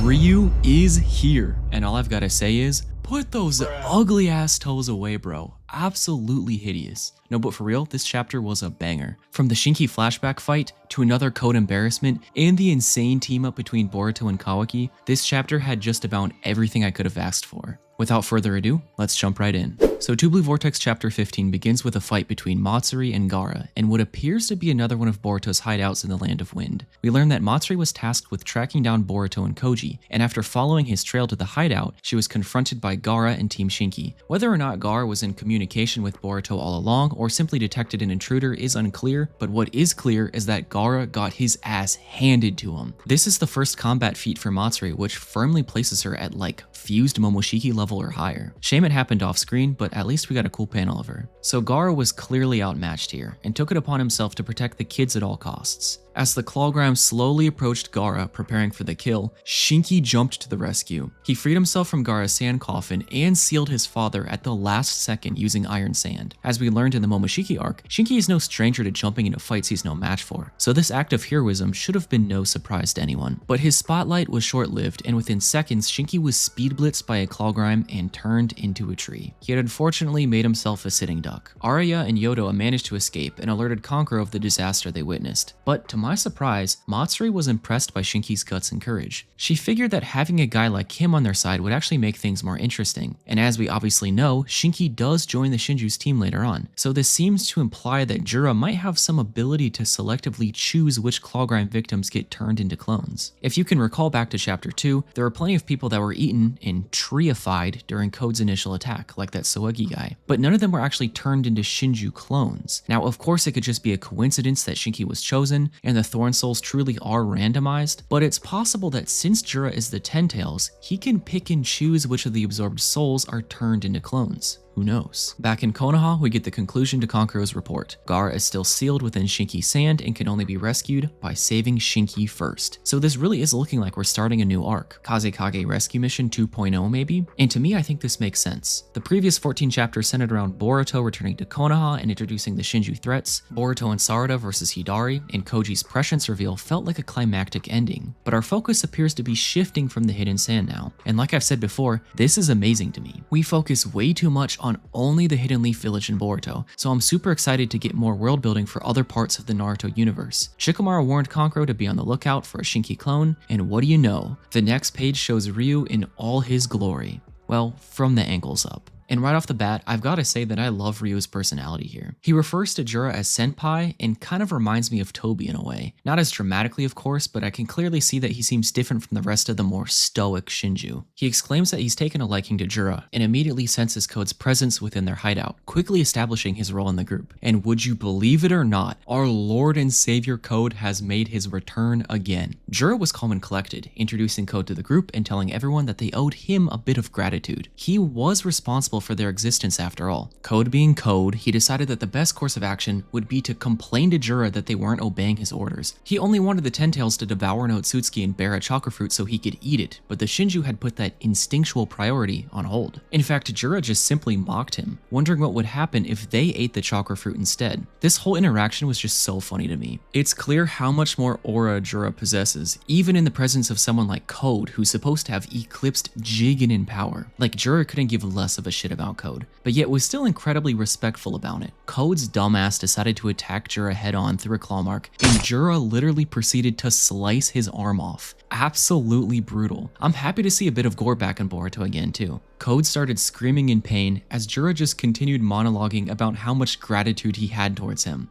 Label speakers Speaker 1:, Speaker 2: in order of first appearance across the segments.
Speaker 1: Ryu is here, and all I've gotta say is, put those ugly ass toes away, bro. Absolutely hideous. No, but for real, this chapter was a banger. From the Shinki flashback fight, to another code embarrassment, and the insane team up between Boruto and Kawaki, this chapter had just about everything I could have asked for. Without further ado, let's jump right in. So Two Blue Vortex chapter 15 begins with a fight between Matsuri and Gaara, and what appears to be another one of Boruto's hideouts in the Land of Wind. We learn that Matsuri was tasked with tracking down Boruto and Koji, and after following his trail to the hideout, she was confronted by Gaara and Team Shinki. Whether or not Gaara was in communication with Boruto all along, or simply detected an intruder is unclear, but what is clear is that Gaara got his ass handed to him. This is the first combat feat for Matsuri, which firmly places her at like fused Momoshiki level or higher. Shame it happened off screen, but at least we got a cool panel of her. So Gaara was clearly outmatched here, and took it upon himself to protect the kids at all costs. As the Clawgram slowly approached Gaara, preparing for the kill, Shinki jumped to the rescue. He freed himself from Gaara's sand coffin and sealed his father at the last second using iron sand. As we learned in the Momoshiki arc, Shinki is no stranger to jumping into fights he's no match for, so this act of heroism should have been no surprise to anyone. But his spotlight was short-lived, and within seconds, Shinki was speed blitzed by a Clawgram and turned into a tree. He had unfortunately made himself a sitting duck. Arya and Yoda managed to escape and alerted Kankuro of the disaster they witnessed, but to my surprise, Matsuri was impressed by Shinki's guts and courage. She figured that having a guy like him on their side would actually make things more interesting, and as we obviously know, Shinki does join the Shinju's team later on, so this seems to imply that Jura might have some ability to selectively choose which Clawgram victims get turned into clones. If you can recall back to chapter 2, there were plenty of people that were eaten and treeified during Code's initial attack, like that Soegi guy, but none of them were actually turned into Shinju clones. Now of course it could just be a coincidence that Shinki was chosen, and the Thorn Souls truly are randomized, but it's possible that since Jura is the Ten Tails, he can pick and choose which of the absorbed souls are turned into clones. Who knows? Back in Konoha, we get the conclusion to Kankuro's report. Gaara is still sealed within Shinki's sand and can only be rescued by saving Shinki first. So this really is looking like we're starting a new arc. Kazekage Rescue Mission 2.0 maybe? And to me, I think this makes sense. The previous 14 chapters centered around Boruto returning to Konoha and introducing the Shinju threats, Boruto and Sarada versus Hidari, and Koji's prescience reveal felt like a climactic ending. But our focus appears to be shifting from the hidden sand now. And like I've said before, this is amazing to me. We focus way too much on only the Hidden Leaf Village in Boruto, so I'm super excited to get more world building for other parts of the Naruto universe. Shikamaru warned Kankuro to be on the lookout for a Shinki clone, and what do you know? The next page shows Ryu in all his glory. Well, from the ankles up. And right off the bat, I've got to say that I love Ryu's personality here. He refers to Jura as senpai and kind of reminds me of Toby in a way. Not as dramatically of course, but I can clearly see that he seems different from the rest of the more stoic Shinju. He exclaims that he's taken a liking to Jura and immediately senses Code's presence within their hideout, quickly establishing his role in the group. And would you believe it or not, our Lord and Savior Code has made his return again. Jura was calm and collected, introducing Code to the group and telling everyone that they owed him a bit of gratitude. He was responsible for their existence after all. Code being Code, he decided that the best course of action would be to complain to Jura that they weren't obeying his orders. He only wanted the Ten Tails to devour an Otsutsuki and bear a chakra fruit so he could eat it, but the Shinju had put that instinctual priority on hold. In fact, Jura just simply mocked him, wondering what would happen if they ate the chakra fruit instead. This whole interaction was just so funny to me. It's clear how much more aura Jura possesses, even in the presence of someone like Code, who's supposed to have eclipsed Jigen in power. Like, Jura couldn't give less of a shit about Code, but yet was still incredibly respectful about it. Code's dumbass decided to attack Jura head-on through a claw mark, and Jura literally proceeded to slice his arm off. Absolutely brutal. I'm happy to see a bit of gore back in Boruto again too. Code started screaming in pain as Jura just continued monologuing about how much gratitude he had towards him.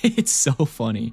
Speaker 1: It's so funny.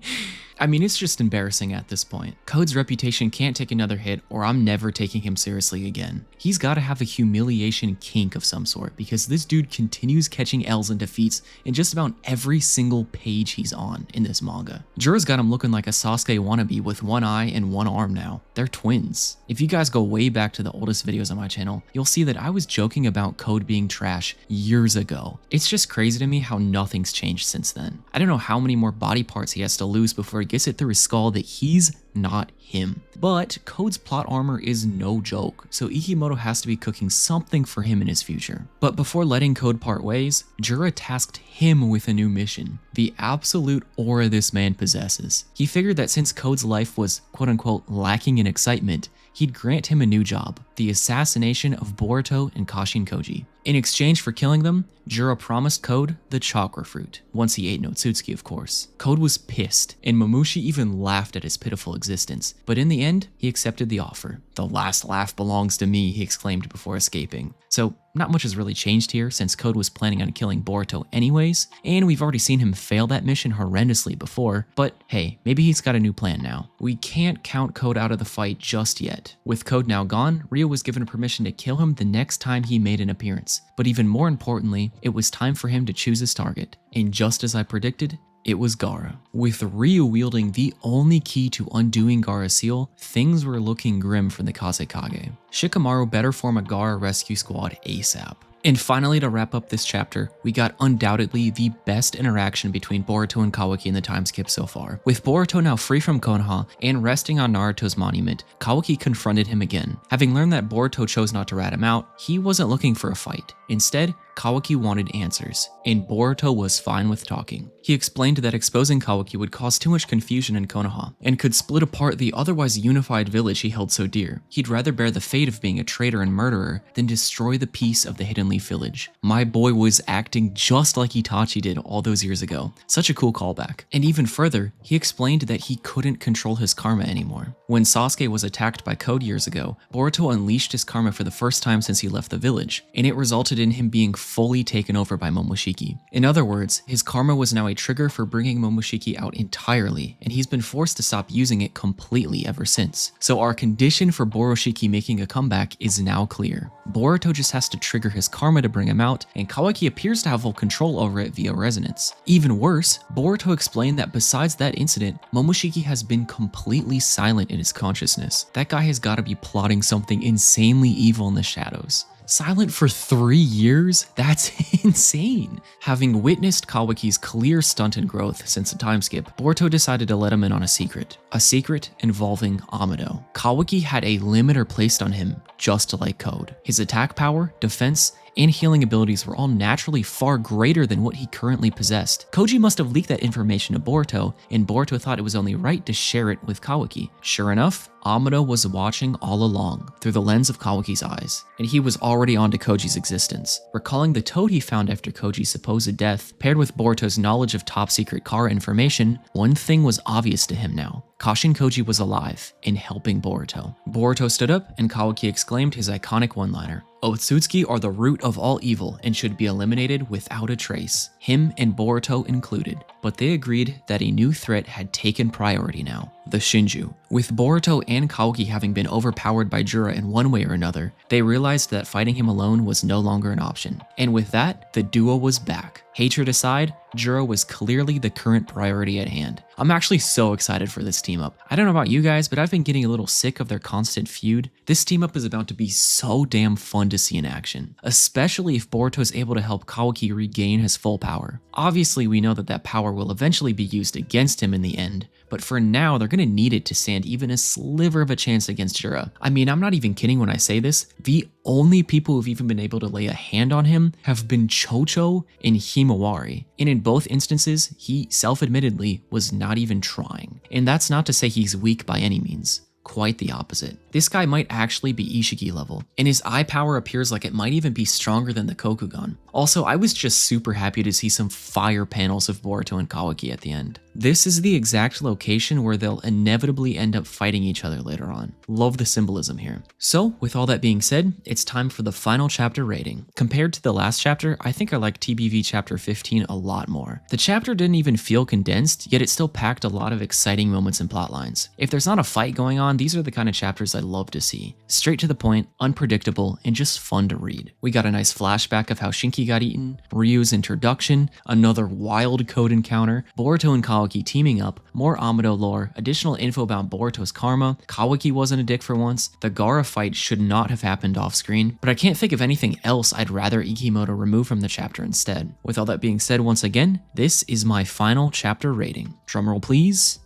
Speaker 1: I mean, it's just embarrassing at this point. Code's reputation can't take another hit, or I'm never taking him seriously again. He's gotta have a humiliation kink of some sort, because this dude continues catching L's and defeats in just about every single page he's on in this manga. Jura's got him looking like a Sasuke wannabe with one eye and one arm now. They're twins. If you guys go way back to the oldest videos on my channel, you'll see that I was joking about Code being trash years ago. It's just crazy to me how nothing's changed since then. I don't know how many more body parts he has to lose before he gets it through his skull that he's not him. But Code's plot armor is no joke, so Ikemoto has to be cooking something for him in his future. But before letting Code part ways, Jura tasked him with a new mission. The absolute aura this man possesses. He figured that since Code's life was quote-unquote lacking in excitement, he'd grant him a new job, the assassination of Boruto and Kashin Koji. In exchange for killing them, Jura promised Code the chakra fruit, once he ate Notsutsuki of course. Code was pissed, and Momoshiki even laughed at his pitiful existence, but in the end, he accepted the offer. "The last laugh belongs to me," he exclaimed before escaping. So, not much has really changed here since Code was planning on killing Boruto anyways, and we've already seen him fail that mission horrendously before, but hey, maybe he's got a new plan now. We can't count Code out of the fight just yet. With Code now gone, Ryo was given permission to kill him the next time he made an appearance. But even more importantly, it was time for him to choose his target. And just as I predicted, it was Gaara. With Ryo wielding the only key to undoing Gaara's seal, things were looking grim for the Kazekage. Shikamaru better form a Gaara rescue squad ASAP. And finally, to wrap up this chapter, we got undoubtedly the best interaction between Boruto and Kawaki in the time skip so far. With Boruto now free from Konoha and resting on Naruto's monument, Kawaki confronted him again. Having learned that Boruto chose not to rat him out, he wasn't looking for a fight. Instead, Kawaki wanted answers, and Boruto was fine with talking. He explained that exposing Kawaki would cause too much confusion in Konoha, and could split apart the otherwise unified village he held so dear. He'd rather bear the fate of being a traitor and murderer than destroy the peace of the Hidden Leaf Village. My boy was acting just like Itachi did all those years ago. Such a cool callback. And even further, he explained that he couldn't control his karma anymore. When Sasuke was attacked by Code years ago, Boruto unleashed his karma for the first time since he left the village, and it resulted in him being fully taken over by Momoshiki. In other words, his karma was now a trigger for bringing Momoshiki out entirely, and he's been forced to stop using it completely ever since. So our condition for Boroshiki making a comeback is now clear. Boruto just has to trigger his karma to bring him out, and Kawaki appears to have full control over it via resonance. Even worse, Boruto explained that besides that incident, Momoshiki has been completely silent in his consciousness. That guy has got to be plotting something insanely evil in the shadows. Silent for 3 years? That's insane. Having witnessed Kawaki's clear stunted growth since the time skip, Boruto decided to let him in on a secret. A secret involving Amado. Kawaki had a limiter placed on him, just like Code. His attack power, defense, and healing abilities were all naturally far greater than what he currently possessed. Koji must have leaked that information to Boruto, and Boruto thought it was only right to share it with Kawaki. Sure enough, Amado was watching all along, through the lens of Kawaki's eyes, and he was already onto Koji's existence. Recalling the toad he found after Koji's supposed death, paired with Boruto's knowledge of top-secret Gaara information, one thing was obvious to him now. Kashin Koji was alive and helping Boruto. Boruto stood up, and Kawaki exclaimed his iconic one-liner. Otsutsuki are the root of all evil and should be eliminated without a trace, him and Boruto included. But they agreed that a new threat had taken priority now, the Shinju. With Boruto and Kawaki having been overpowered by Jura in one way or another, they realized that fighting him alone was no longer an option. And with that, the duo was back. Hatred aside, Jura was clearly the current priority at hand. I'm actually so excited for this team up. I don't know about you guys, but I've been getting a little sick of their constant feud. This team up is about to be so damn fun to see in action, especially if Boruto is able to help Kawaki regain his full power. Obviously, we know that that power will eventually be used against him in the end, but for now, they're gonna need it to stand even a sliver of a chance against Jura. I mean, I'm not even kidding when I say this. The only people who've even been able to lay a hand on him have been Chocho and Himawari. And in both instances, he self-admittedly was not even trying. And that's not to say he's weak by any means. Quite the opposite. This guy might actually be Ishiki level, and his eye power appears like it might even be stronger than the Kokugan. Also, I was just super happy to see some fire panels of Boruto and Kawaki at the end. This is the exact location where they'll inevitably end up fighting each other later on. Love the symbolism here. So, with all that being said, it's time for the final chapter rating. Compared to the last chapter, I think I like TBV chapter 15 a lot more. The chapter didn't even feel condensed, yet it still packed a lot of exciting moments and plot lines. If there's not a fight going on, these are the kind of chapters I love to see. Straight to the point, unpredictable, and just fun to read. We got a nice flashback of how Shinki got eaten, Ryu's introduction, another wild Code encounter, Boruto and Kawaki teaming up, more Amado lore, additional info about Boruto's karma, Kawaki wasn't a dick for once, the Gaara fight should not have happened off screen, but I can't think of anything else I'd rather Ikemoto remove from the chapter instead. With all that being said, once again, this is my final chapter rating. Drumroll please.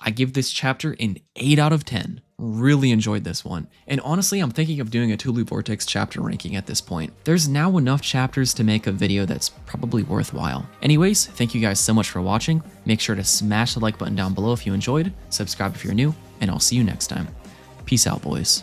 Speaker 1: I give this chapter an 8 out of 10. Really enjoyed this one, and honestly I'm thinking of doing a Tulu Vortex chapter ranking at this point. There's now enough chapters to make a video that's probably worthwhile. Anyways, thank you guys so much for watching. Make sure to smash the like button down below if you enjoyed, subscribe if you're new, and I'll see you next time. Peace out, boys.